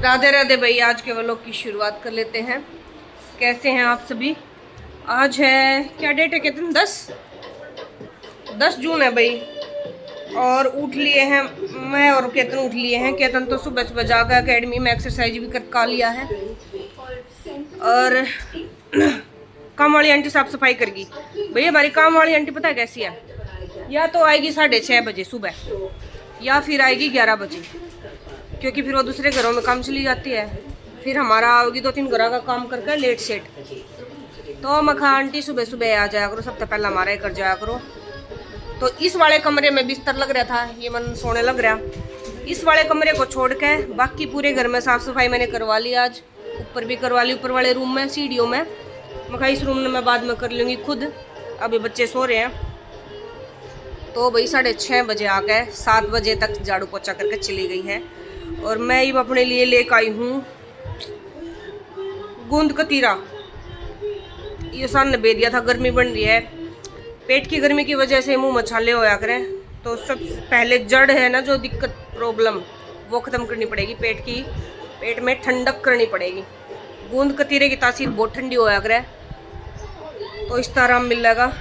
राधे राधे भाई। आज के व्लॉग की शुरुआत कर लेते हैं। कैसे हैं आप सभी। आज है क्या डेट है, कितने 10 जून है भाई। और उठ लिए हैं मैं और केतन उठ लिए हैं। केतन तो सुबह सुबह जाकर एकेडमी में एक्सरसाइज भी कर लिया है। और काम वाली आंटी साफ सफाई करेगी भाई। हमारी काम वाली आंटी पता है कैसी है, या तो आएगी 6:30 बजे सुबह या फिर आएगी 11 बजे, क्योंकि फिर वो दूसरे घरों में काम चली जाती है। फिर हमारा आओगी 2-3 घरों का काम करके लेट सेट। तो मखा आंटी सुबह सुबह आ जाया करो, सबसे पहला हमारा ही कर जाया करो। तो इस वाले कमरे में बिस्तर लग रहा था, ये मन सोने लग रहा। इस वाले कमरे को छोड़ के बाकी पूरे घर में साफ़ सफाई मैंने करवा ली। आज ऊपर भी करवा ली, ऊपर वाले रूम में सीढ़ियों में। मखा इस रूम में मैं बाद में कर लूँगी खुद, अभी बच्चे सो रहे हैं। तो भाई 6:30 बजे आ गए, 7 बजे तक झाड़ू पोछा करके चली गई है। और मैं ही अपने लिए लेकर आई हूँ गूंद कतीरा। ये सामने बे दिया था, गर्मी बन रही है। पेट की गर्मी की वजह से मुंह मछाले होया करें, तो सबसे पहले जड़ है ना जो दिक्कत प्रॉब्लम, वो ख़त्म करनी पड़ेगी। पेट में ठंडक करनी पड़ेगी। गूंद कतीरे की तासीर बहुत ठंडी होया करे, तो इस तरह मिलेगा।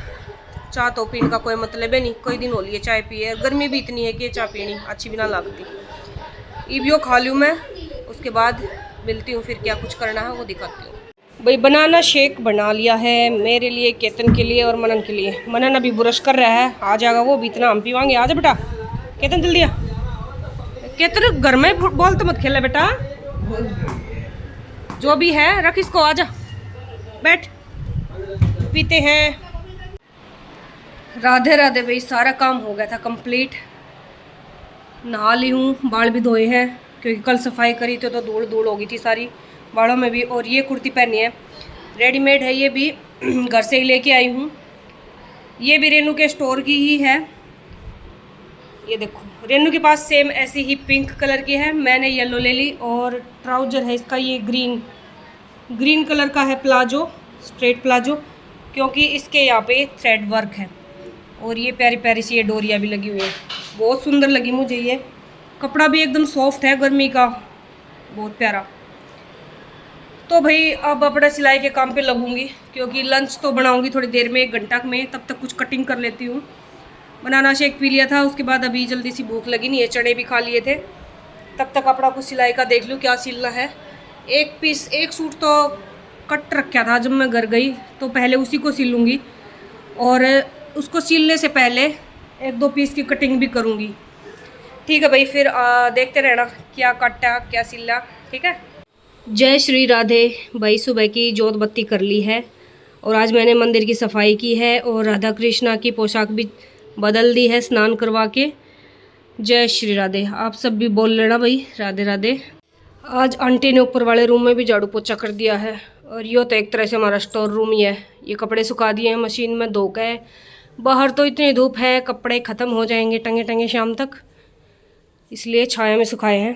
चाय तो पीने का कोई मतलब है नहीं, कई दिन हो लिए चाय पिए। गर्मी भी इतनी है कि चाय पीनी अच्छी भी ना लगती। ईबियो खा लूँ मैं, उसके बाद मिलती हूँ। फिर क्या कुछ करना है वो दिखाती हूँ। भाई बनाना शेक बना लिया है मेरे लिए, केतन के लिए और मनन के लिए। मनन अभी ब्रश कर रहा है, आ जाएगा वो भी, इतना हम पीवाएंगे। आ जा बेटा केतन, जल्दी आ। केतन घर में बॉल तो मत खेला बेटा, जो भी है रख इसको, आ जा बैठ, पीते हैं। राधे राधे भाई। सारा काम हो गया था कंप्लीट। नहा ली हूँ, बाल भी धोए हैं, क्योंकि कल सफाई करी थी तो धूल धूल हो गई थी सारी बालों में भी। और ये कुर्ती पहनी है, रेडीमेड है, ये भी घर से ही लेके आई हूँ। ये भी रेनू के स्टोर की ही है। ये देखो रेनू के पास सेम ऐसी ही पिंक कलर की है, मैंने येलो ले ली। और ट्राउजर है इसका ये ग्रीन कलर का है, प्लाजो, स्ट्रेट प्लाजो, क्योंकि इसके यहाँ पे थ्रेड वर्क है। और ये प्यारी प्यारी सी ये डोरिया भी लगी हुई है, बहुत सुंदर लगी मुझे। ये कपड़ा भी एकदम सॉफ्ट है, गर्मी का, बहुत प्यारा। तो भाई अब अपना सिलाई के काम पे लगूंगी, क्योंकि लंच तो बनाऊंगी थोड़ी देर में, 1 घंटा में। तब तक कुछ कटिंग कर लेती हूँ। बनाना शेक पी लिया था, उसके बाद अभी जल्दी सी भूख लगी नहीं है, चने भी खा लिए थे। तब तक अपना कुछ सिलाई का देख लूँ क्या सिलना है। एक सूट तो कट रखा था जब मैं घर गई, तो पहले उसी को सिलूँगी। और उसको सिलने से पहले 1-2 पीस की कटिंग भी करूँगी। ठीक है भाई, फिर देखते रहना क्या कटा क्या सिला। ठीक है। जय श्री राधे भाई। सुबह की जोत बत्ती कर ली है, और आज मैंने मंदिर की सफाई की है, और राधा कृष्णा की पोशाक भी बदल दी है स्नान करवा के। जय श्री राधे। आप सब भी बोल लेना भाई राधे राधे। आज आंटी ने ऊपर वाले रूम में भी झाड़ू पोछा कर दिया है। और ये तो एक तरह से हमारा स्टोर रूम ही है। ये कपड़े सुखा दिए हैं मशीन में धो के। बाहर तो इतनी धूप है, कपड़े ख़त्म हो जाएंगे टंगे टंगे शाम तक, इसलिए छाया में सुखाए हैं।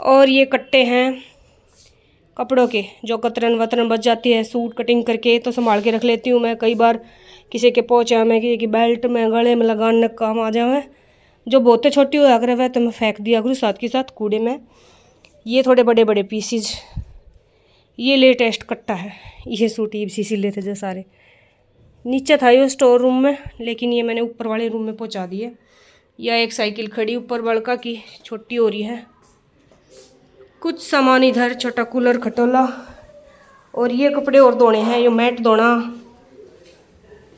और ये कट्टे हैं कपड़ों के, जो कतरन वतरन बच जाती है सूट कटिंग करके, तो संभाल के रख लेती हूँ मैं। कई बार किसी के पोंचे में, किसी की बेल्ट में, गले में लगाने का काम आ जाए। जो बहुत छोटी हो अगर वह तो मैं फेंक दिया करूँ साथ के साथ कूड़े में। ये थोड़े बड़े बड़े पीसीज, ये लेटेस्ट कट्टा है। ये सूट इसी सिले थे जो सारे, नीचे था ये स्टोर रूम में, लेकिन ये मैंने ऊपर वाले रूम में पहुंचा दिए। या एक साइकिल खड़ी ऊपर बड़का की, छोटी हो रही है। कुछ सामान इधर, छोटा कूलर खटोला। और ये कपड़े और धोने हैं, ये मैट धोना,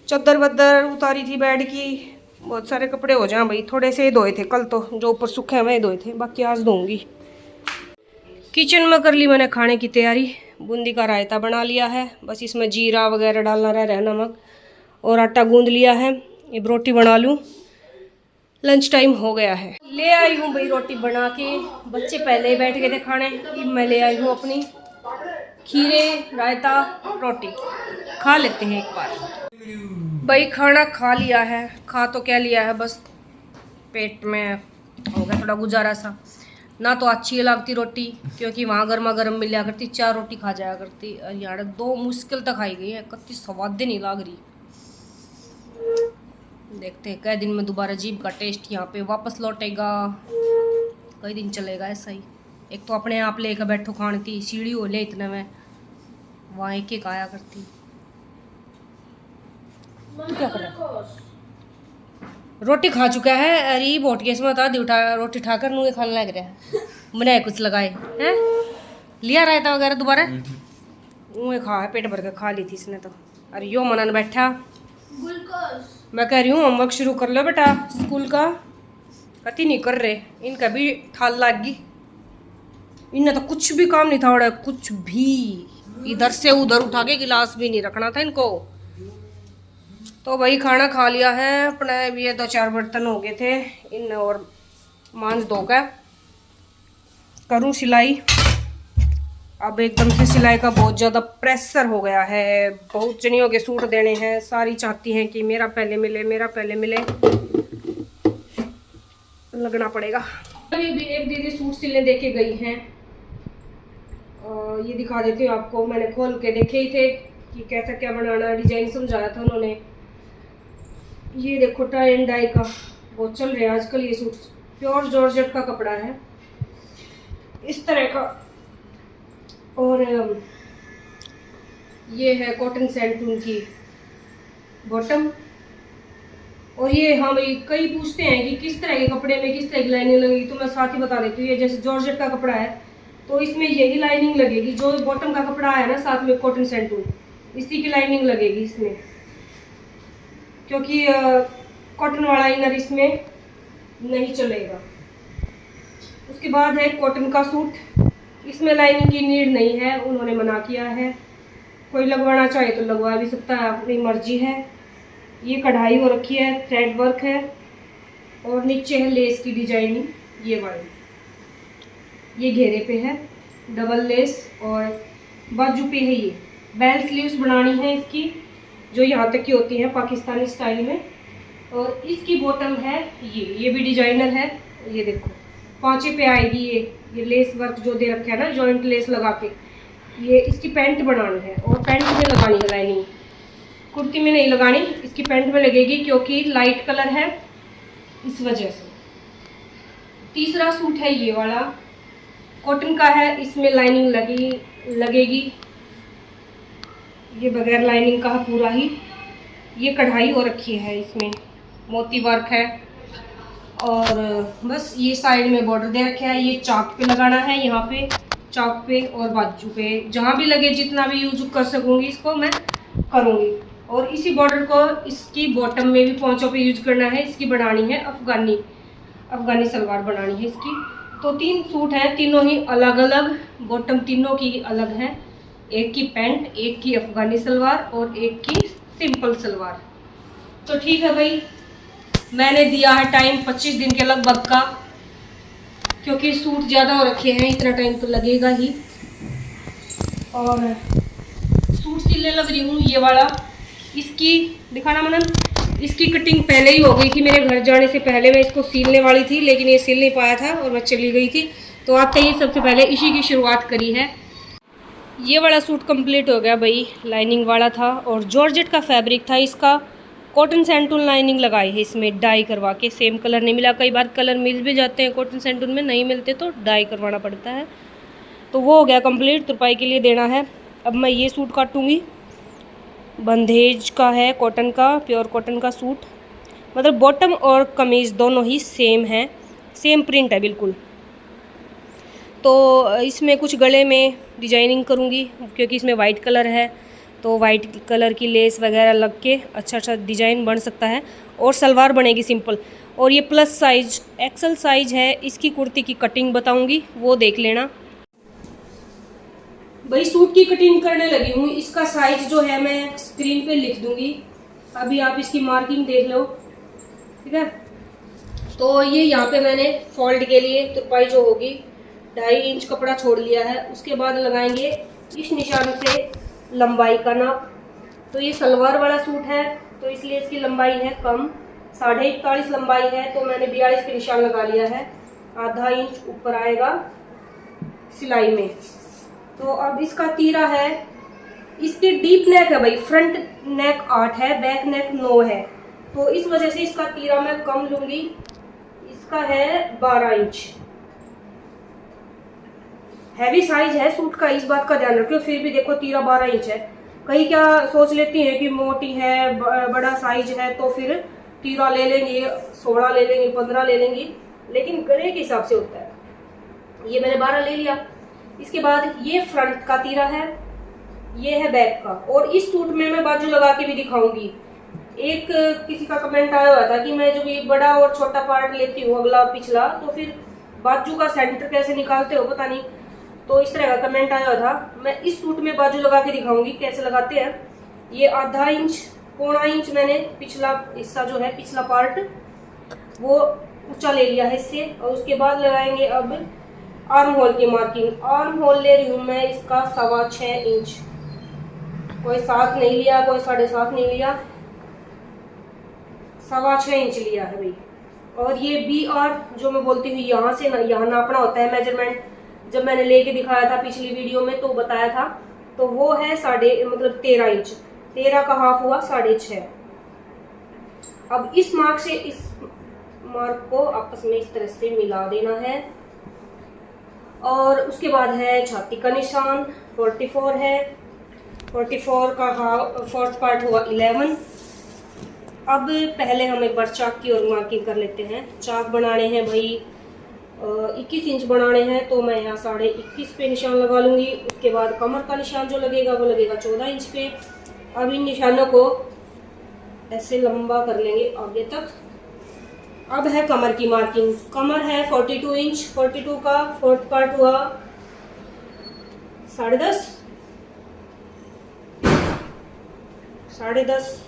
चादर वदर उतारी थी बेड की। बहुत सारे कपड़े हो जाए भाई। थोड़े से धोए थे कल, तो जो ऊपर सूखे हैं वही धोए थे, बाकी आज धोऊंगी। किचन में कर ली मैंने खाने की तैयारी। बूंदी का रायता बना लिया है, बस इसमें जीरा वगैरह डालना रह नमक। और आटा गूंद लिया है, ये रोटी बना लूँ, लंच टाइम हो गया है। ले आई हूँ भाई रोटी बना के, बच्चे पहले ही बैठ गए थे खाने। मैं ले आई हूँ अपनी खीरे रायता रोटी, खा लेते हैं एक बार। भाई खाना खा लिया है, खा तो क्या लिया है, बस पेट में हो गया थोड़ा गुजारा सा। ना तो अच्छी लगती रोटी, क्योंकि वहाँ गर्मा गर्म मिला करती, 4 रोटी खा जाया करती। यार 2 मुश्किल तक खाई गई है, कत्ती स्वाद नहीं लग रही। देखते हैं कई दिन में दोबारा जीभ का टेस्ट यहाँ पे वापस लौटेगा, कई दिन चलेगा ऐसा ही। एक तो अपने आप लेकर बैठो खानी थी, सीढ़ी हो ले इतने में वहाँ एक एक आया करती। तू क्या कर रहा है? रोटी खा चुका है। अरे बोट के इसमें बता दी उठा रोटी ठाकर नूहे खाने लग रहा है। मैंने कुछ लगाए हैं लिया रायता वगैरह दोबारा वो खा है, पेट भर के खा ली थी इसने तो। अरे यो मनन बैठा, मैं कह रही हूँ होमवर्क शुरू कर लो बेटा स्कूल का, कति नहीं कर रहे। इनका भी ठाल लाग गई, इन्हें तो कुछ भी काम नहीं था उड़ा, कुछ भी इधर से उधर उठा के गिलास भी नहीं रखना था इनको। तो भाई खाना खा लिया है अपने, ये 2-4 बर्तन हो गए थे इन और मांस धोकर करूँ सिलाई। अब एकदम से सिलाई का बहुत ज़्यादा प्रेशर हो गया है, बहुत जनियों के सूट देने हैं, सारी चाहती हैं कि मेरा पहले मिले मेरा पहले मिले, लगना पड़ेगा। अभी भी एक दीदी सूट सिलने देके गई हैं, ये दिखा देती हूँ आपको। मैंने खोल के देखे ही थे कि कैसा क्या बनाना, डिजाइन समझाया था उन्होंने। ये देखो टाई एंड डाई का बहुत चल रहा है आजकल ये सूट, प्योर जॉर्जेट का कपड़ा है इस तरह का। और ये है कॉटन सैंटून की बॉटम। और ये हाँ भाई कई पूछते हैं कि किस तरह के कपड़े में किस तरह की लाइनिंग लगेगी, तो मैं साथ ही बता देती हूँ। ये जैसे जॉर्जेट का कपड़ा है तो इसमें यही लाइनिंग लगेगी, जो बॉटम का कपड़ा है ना साथ में कॉटन सैंटून, इसी की लाइनिंग लगेगी इसमें, क्योंकि कॉटन वाला इनर इसमें नहीं चलेगा। उसके बाद है कॉटन का सूट, इसमें लाइनिंग की नीड नहीं है, उन्होंने मना किया है। कोई लगवाना चाहे तो लगवा भी सकता है, अपनी मर्जी है। ये कढ़ाई हो रखी है, थ्रेड वर्क है और नीचे है लेस की डिजाइनिंग, ये वाली, ये घेरे पे है डबल लेस और बाजू पे है। ये बेल स्लीव्स बनानी है इसकी, जो यहाँ तक की होती है पाकिस्तानी स्टाइल में। और इसकी बॉटम है ये भी डिजाइनर है, ये देखो पांचे पे आएगी। ये लेस वर्क जो दे रखा है ना जॉइंट लेस लगा के, ये इसकी पैंट बनानी है और पैंट में लगानी है लाइनिंग, कुर्ती में नहीं लगानी, इसकी पैंट में लगेगी क्योंकि लाइट कलर है इस वजह से। तीसरा सूट है ये वाला, कॉटन का है, इसमें लाइनिंग लगेगी, ये बगैर लाइनिंग का है पूरा ही। ये कढ़ाई हो रखी है, इसमें मोती वर्क है और बस ये साइड में बॉर्डर दे रखा है। ये चाक पे लगाना है, यहाँ पे चाक पे और बाजू पे जहाँ भी लगे, जितना भी यूज कर सकूँगी इसको मैं करूँगी। और इसी बॉर्डर को इसकी बॉटम में भी पोंचों पे यूज करना है। इसकी बनानी है अफगानी सलवार बनानी है इसकी। तो 3 सूट हैं, तीनों ही अलग अलग, बॉटम तीनों की अलग है, एक की पैंट, एक की अफगानी सलवार और एक की सिंपल सलवार। तो ठीक है भाई, मैंने दिया है टाइम 25 दिन के लगभग का, क्योंकि सूट ज़्यादा हो रखे हैं, इतना टाइम तो लगेगा ही। और सूट सिलने लग रही हूँ ये वाला, इसकी दिखाना मनन, इसकी कटिंग पहले ही हो गई थी, मेरे घर जाने से पहले मैं इसको सिलने वाली थी, लेकिन ये सिल नहीं पाया था और मैं चली गई थी। तो आपने ये सबसे पहले इसी की शुरुआत करी है। ये वाला सूट कंप्लीट हो गया भाई, लाइनिंग वाला था और जॉर्जेट का फैब्रिक था इसका, कॉटन सैंटून लाइनिंग लगाई है इसमें डाई करवा के। सेम कलर नहीं मिला, कई बार कलर मिल भी जाते हैं कॉटन सैंटून में, नहीं मिलते तो डाई करवाना पड़ता है। तो वो हो गया कंप्लीट, तुरपाई के लिए देना है। अब मैं ये सूट काटूँगी, बंधेज का है, कॉटन का, प्योर कॉटन का सूट, मतलब बॉटम और कमीज़ दोनों ही सेम है, सेम प्रिंट है बिल्कुल। तो इसमें कुछ गले में डिजाइनिंग करूँगी क्योंकि इसमें वाइट कलर है, तो वाइट कलर की लेस वगैरह लग के अच्छा डिज़ाइन बन सकता है। और सलवार बनेगी सिंपल। और ये प्लस साइज एक्सल साइज है, इसकी कुर्ती की कटिंग बताऊंगी, वो देख लेना भाई। सूट की कटिंग करने लगी हूँ, इसका साइज जो है मैं स्क्रीन पे लिख दूंगी, अभी आप इसकी मार्किंग देख लो, ठीक है। तो ये यहाँ पे मैंने फोल्ड के लिए तुरपाई जो होगी 2.5 इंच कपड़ा छोड़ लिया है। उसके बाद लगाएंगे इस निशान से लंबाई का नाप। तो ये सलवार वाला सूट है तो इसलिए इसकी लंबाई है कम, 41.5 लंबाई है, तो मैंने 42 पे निशान लगा लिया है, आधा इंच ऊपर आएगा सिलाई में। तो अब इसका तीरा है, इसकी डीप नेक है भाई, फ्रंट नेक 8 है, बैक नेक 9 है, तो इस वजह से इसका तीरा मैं कम लूंगी, इसका है 12 इंच। हैवी साइज है सूट का, इस बात का ध्यान रखियो। फिर भी देखो तीरा 12 इंच है। कहीं क्या सोच लेती हैं कि मोटी है, बड़ा साइज है तो फिर तीरा ले लेंगे, 16 ले लेंगे, 15 ले लेंगे, लेकिन गले के हिसाब से होता है। ये मैंने 12 ले लिया। इसके बाद ये फ्रंट का तीरा है, ये है बैक का। और इस सूट में मैं बाजू लगा के भी दिखाऊंगी। एक किसी का कमेंट आया हुआ था कि मैं जो ये बड़ा और छोटा पार्ट लेती हूँ, अगला और पिछला, तो फिर बाजू का सेंटर कैसे निकालते हो पता नहीं, तो इस तरह का कमेंट आया हुआ था। मैं इस सूट में बाजू लगा के दिखाऊंगी कैसे लगाते हैं। ये आधा इंच, पौना इंच मैंने पिछला हिस्सा जो है, पिछला पार्ट वो ऊंचा ले लिया है इससे। और उसके बाद लगाएंगे अब आर्म होल की मार्किंग। आर्म होल ले रही हूँ मैं इसका 6.25 इंच। कोई 7 नहीं लिया, कोई 7.5 नहीं लिया, 6.25 इंच लिया है भाई। और ये बी आर जो मैं बोलती हूँ, यहाँ से यहाँ नापना होता है मेजरमेंट। जब मैंने लेके दिखाया था पिछली वीडियो में तो बताया था, तो वो है 13 इंच। 13 का हाफ हुआ 6.5। अब इस मार्क से इस मार्क को आपस में इस तरह से मिला देना है। और उसके बाद है छाती का निशान, 44 है। 44 का हाफ, फोर्थ पार्ट हुआ 11। अब पहले हम एक बार चाक की ओर मार्किंग कर लेते हैं। चाक बनाने हैं भाई 21 इंच बनाने हैं, तो मैं यहाँ 21.5 पे निशान लगा लूंगी। उसके बाद कमर का निशान जो लगेगा वो लगेगा 14 इंच पे। अब इन निशानों को ऐसे लंबा कर लेंगे आगे तक। अब है कमर की मार्किंग। कमर है 42 इंच। 42 का फोर्थ पार्ट हुआ 10.5, 10.5,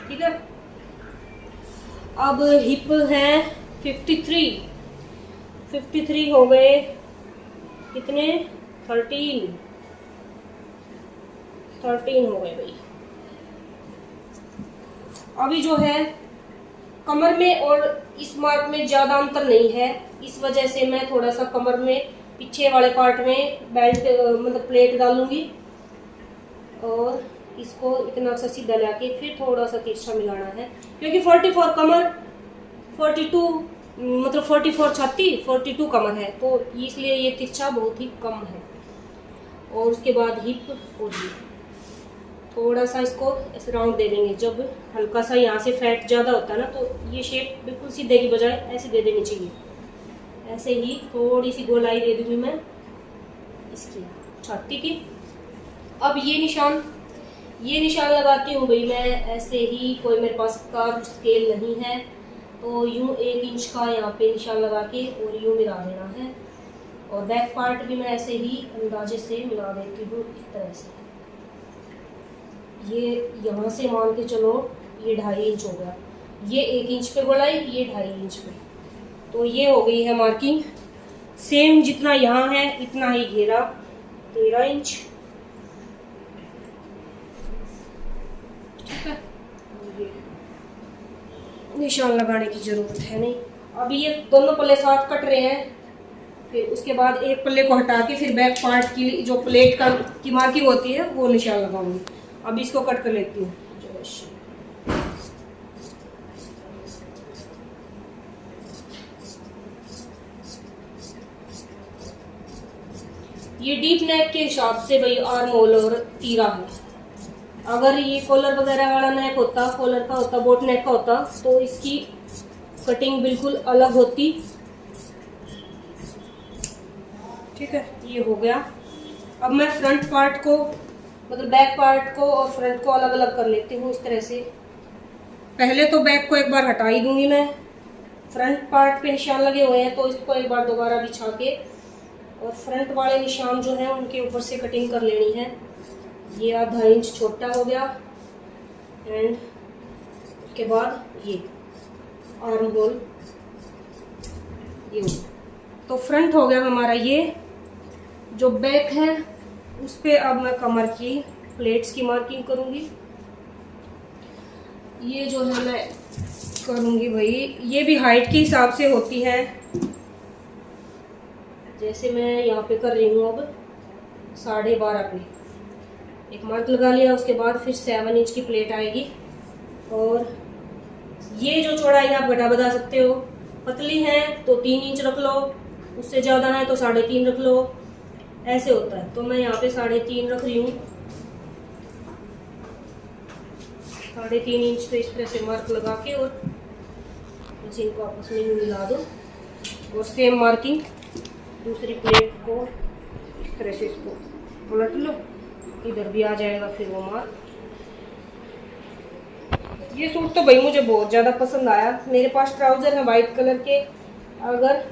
ठीक है। अब हिप है 53 हो गए कितने, 13 हो गए भाई। अभी जो है कमर में और इस मार्क में ज्यादा अंतर नहीं है, इस वजह से मैं थोड़ा सा कमर में पीछे वाले पार्ट में बेल्ट मतलब प्लेट डालूंगी और इसको इतना सा सीधा लाके फिर थोड़ा सा तिरछा मिलाना है, क्योंकि 44 कमर, 42 मतलब 44 छाती, 42 कमर है, तो इसलिए ये तिरछा बहुत ही कम है। और उसके बाद हिप और ये थोड़ा सा इसको ऐसे राउंड दे देंगे। जब हल्का सा यहाँ से फैट ज़्यादा होता है ना, तो ये शेप बिल्कुल सीधे की बजाय ऐसे दे देनी चाहिए। ऐसे ही थोड़ी सी गोलाई दे दूंगी मैं इसकी छाती की। अब ये निशान लगाती हूँ भाई मैं ऐसे ही, कोई मेरे पास कर्व स्केल नहीं है, तो यूँ 1 इंच का यहाँ पे निशान लगा के और यूँ मिला देना है। और बैक पार्ट भी मैं ऐसे ही अंदाजे से मिला देती हूँ इस तरह से। ये यहाँ से मान के चलो ये 2.5 इंच हो गया, ये 1 इंच पे गोलाई, ये 2.5 इंच पे, तो ये हो गई है मार्किंग। सेम जितना यहाँ है इतना ही घेरा 13 इंच, ठीक है। ये निशान लगाने की जरूरत है नहीं। अभी ये दोनों पल्ले साथ कट रहे हैं, फिर उसके बाद एक पल्ले को हटा के फिर बैक पार्ट की जो प्लेट की मार्किंग होती है वो निशान लगाऊंगी। अब इसको कट कर लेती हूँ। ये डीप नेक के हिसाब से भाई आर्म होल और तीरा है। अगर ये कॉलर वगैरह वाला नेक होता, कॉलर का होता, बोट नेक का होता, तो इसकी कटिंग बिल्कुल अलग होती, ठीक है। ये हो गया। अब मैं फ्रंट पार्ट को मतलब बैक पार्ट को और फ्रंट को अलग अलग कर लेती हूँ इस तरह से। पहले तो बैक को एक बार हटा ही दूंगी मैं, फ्रंट पार्ट पे निशान लगे हुए हैं तो इसको एक बार दोबारा बिछा के और फ्रंट वाले निशान जो हैं उनके ऊपर से कटिंग कर लेनी है। ये 1/2 इंच छोटा हो गया। एंड उसके बाद ये आर्म होल ये हो, तो फ्रंट हो गया हमारा। ये जो बैक है उस पे अब मैं कमर की प्लेट्स की मार्किंग करूंगी। ये जो है मैं करूंगी भाई, ये भी हाइट के हिसाब से होती है, जैसे मैं यहाँ पे कर रही हूँ। अब 12.5 पे एक मार्क लगा लिया, उसके बाद फिर 7 इंच की प्लेट आएगी। और ये जो चौड़ाई आप घटा बढ़ा सकते हो, पतली है तो 3 इंच रख लो, उससे ज़्यादा है तो 3.5 रख लो, ऐसे होता है। तो मैं यहाँ पे 3.5 रख रही हूँ, 3.5 इंच पे इस तरह से मार्क लगा के और मशीन को आपस में मिला दो और सेम मार्किंग दूसरी प्लेट को इस तरह से इसको पलट लो, इधर भी आ जाएगा फिर वो मार्क। ये सूट तो भाई मुझे बहुत ज़्यादा पसंद आया। मेरे पास ट्राउज़र है वाइट कलर के, अगर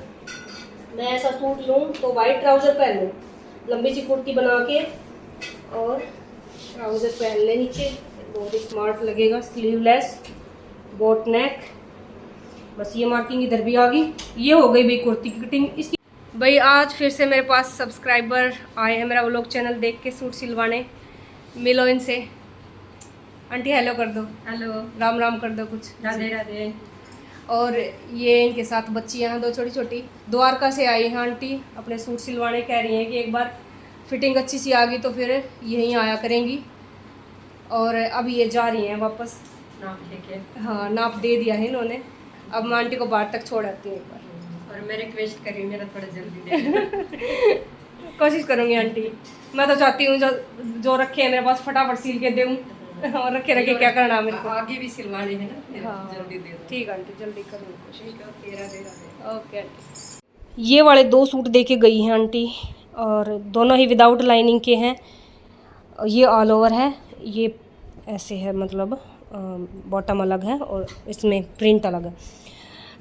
मैं ऐसा सूट लूँ तो वाइट ट्राउज़र पहन लूँ, लंबी सी कुर्ती बना के और ट्राउज़र पहन ले नीचे, बहुत स्मार्ट लगेगा। स्लीवलेस, बोट नेक, बस ये मार्किंग इधर भी आ गई। ये हो गई भाई कुर्ती की कटिंग इसकी। भाई आज फिर से मेरे पास सब्सक्राइबर आए हैं मेरा व्लॉग चैनल देख के सूट सिलवाने। मिलो इनसे। आंटी हेलो कर दो। हेलो। राम राम कर दो कुछ। राधे राधे। और ये इनके साथ बच्चियाँ हैं 2 छोटी छोटी, द्वारका से आई हैं आंटी अपने सूट सिलवाने। कह रही हैं कि एक बार फिटिंग अच्छी सी आ गई तो फिर यहीं आया करेंगी। और अब ये जा रही हैं वापस। नाप लेके। हाँ नाप दे दिया है इन्होंने। अब मैं आंटी को बाहर तक छोड़ आती हूँ एक बार। और मैं रिक्वेस्ट करी मेरा थोड़ा जल्दी दे। कोशिश करूँगी आंटी। मैं तो चाहती हूँ जो रखे हैं मेरे पास फटाफट सिल के दूँ। और रखे रखे क्या करना मेरे को, आगे भी सिलवाने हैं ना। हाँ जल्दी दे दो। ठीक है आंटी जल्दी करूँगी कोशिश। Okay aunty. ये वाले 2 सूट दे के गई हैं आंटी और दोनों ही विदाउट लाइनिंग के हैं। ये ऑल ओवर है, ये ऐसे है, मतलब बॉटम अलग है और इसमें प्रिंट अलग है।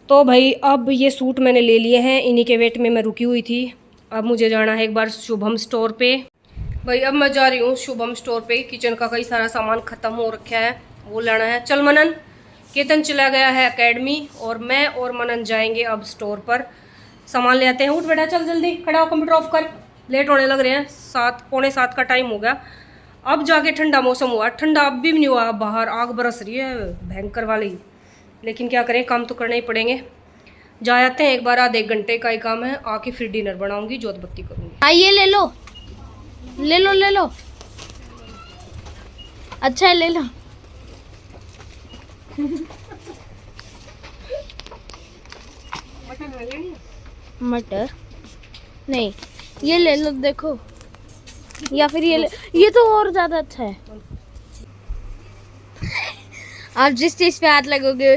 तो भाई अब ये सूट मैंने ले लिए हैं, इन्हीं के वेट में मैं रुकी हुई थी। अब मुझे जाना है एक बार शुभम स्टोर पे। भाई अब मैं जा रही हूँ शुभम स्टोर पे। किचन का कई सारा सामान ख़त्म हो रखा है, वो लेना है। चल मनन, केतन चला गया है एकेडमी और मैं और मनन जाएंगे अब स्टोर पर, सामान ले आते हैं। उठ बेटा चल जल्दी, खड़ा हो, कंप्यूटर ऑफ कर, लेट होने लग रहे हैं। 7 पौने 7 का टाइम हो गया। अब जाके ठंडा मौसम हुआ, ठंडा अब भी नहीं हुआ, बाहर आग बरस रही है भयंकर वाली। लेकिन क्या करें, काम तो करने ही पड़ेंगे। जा आते हैं एक बार, आधे 1 घंटे का ही काम है। आके फिर डिनर बनाऊंगी, जोत बत्ती करूँगी। आइए ले लो ले लो ले लो, अच्छा है ले लो। मटर नहीं, ये ले लो देखो, या फिर ये तो और ज्यादा अच्छा है। आप जिस चीज पे हाथ लगोगे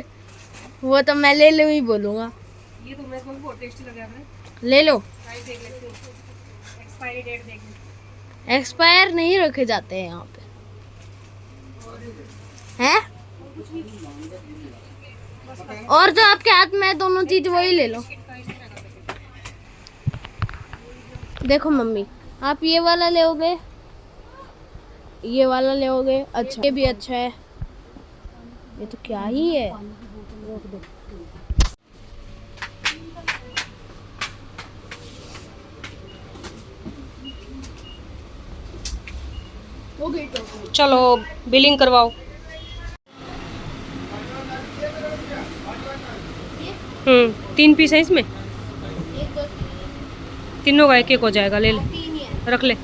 वो तो मैं ले लूँ ही बोलूँगा। ये तो मेरे को बहुत टेस्टी लगा है, ले लो। प्राइस देख लेती हूँ, एक्सपायरी डेट देख लेती हूँ। एक्सपायर नहीं रखे जाते हैं यहाँ पे, हैं? और जो आपके हाथ में है दोनों चीज वही ले लो। देखो मम्मी, आप ये वाला लोगे, ये वाला लोगे, अच्छा ये भी अच्छा है। ये तो क्या ही है, रोक दो। चलो बिलिंग करवाओ। 3 पीस है इसमें, तीनों का 1-1 हो जाएगा। ले ले, रख ले।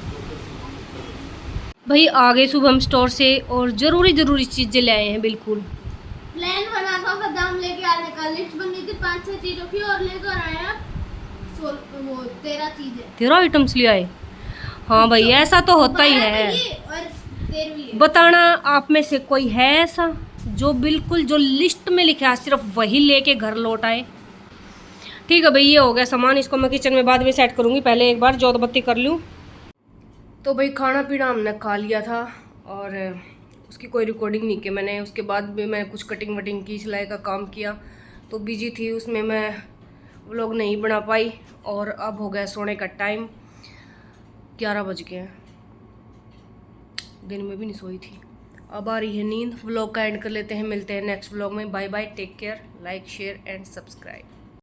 भाई आ गए शुभम स्टोर से और जरूरी चीजें ले आए हैं। बिल्कुल प्लान बना था, बादाम लेके आने का, लिस्ट बनी थी 5-6 चीजों की और लेकर आया वो 13 चीजें। 13 आइटम्स ले आए। हाँ भाई ऐसा तो होता ही है। और 13 बताना आप में से कोई है ऐसा जो बिल्कुल जो लिस्ट में लिखा है सिर्फ वही लेके घर लौट आए। ठीक है भाई, ये हो गया सामान, इसको मैं किचन में बाद में सेट करूँगी, पहले एक बार जोत बत्ती कर लूँ। तो भाई खाना पीना हमने खा लिया था और उसकी कोई रिकॉर्डिंग नहीं की मैंने। उसके बाद भी मैं कुछ कटिंग वटिंग की, सिलाई का काम किया, तो बिजी थी उसमें मैं व्लॉग नहीं बना पाई। और अब हो गया सोने का टाइम, 11 बज गए हैं, दिन में भी नहीं सोई थी। अब आ रही है नींद। व्लॉग का एंड कर लेते हैं, मिलते हैं नेक्स्ट व्लॉग में। Bye bye, take care, like share and subscribe.